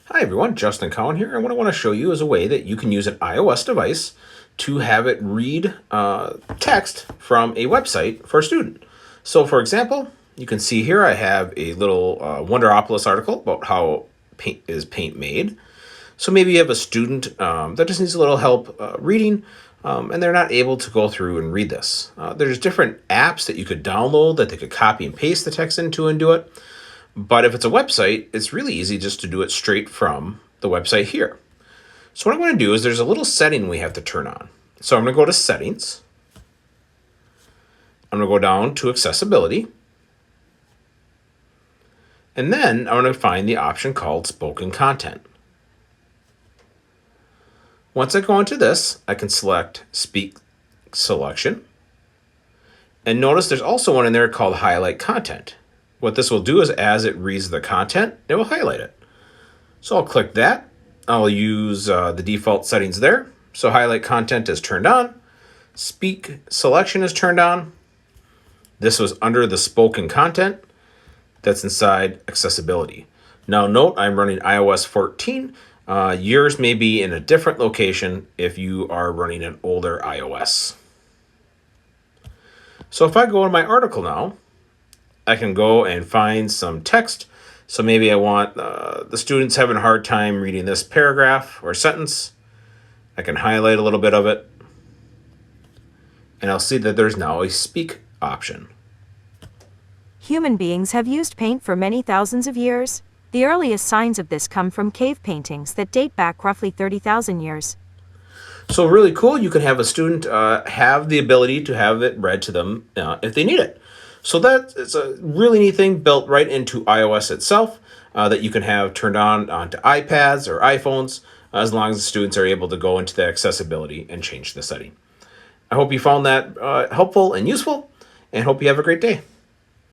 Hi everyone, Justin Cowan here, and what I want to show you is a way that you can use an iOS device to have it read text from a website for a student. So for example, you can see here I have a little Wonderopolis article about how paint made. So maybe you have a student that just needs a little help reading, and they're not able to go through and read this. There's different apps that you could download that they could copy and paste the text into and do it. But if it's a website, it's really easy just to do it straight from the website here. So what I'm going to do is there's a little setting we have to turn on. So I'm going to go to Settings. I'm going to go down to Accessibility. And then I'm going to find the option called Spoken Content. Once I go into this, I can select Speak Selection. And notice there's also one in there called Highlight Content. What this will do is as it reads the content, it will highlight it. So I'll click that. I'll use the default settings there. So highlight content is turned on. Speak selection is turned on. This was under the spoken content. That's inside accessibility. Now note I'm running iOS 14. Yours may be in a different location if you are running an older iOS. So if I go in my article now, I can go and find some text. So maybe I want the students having a hard time reading this paragraph or sentence. I can highlight a little bit of it. And I'll see that there's now a speak option. Human beings have used paint for many thousands of years. The earliest signs of this come from cave paintings that date back roughly 30,000 years. So really cool. You can have a student have the ability to have it read to them if they need it. So that is a really neat thing built right into iOS itself that you can have turned on onto iPads or iPhones as long as the students are able to go into the accessibility and change the setting. I hope you found that helpful and useful, and hope you have a great day.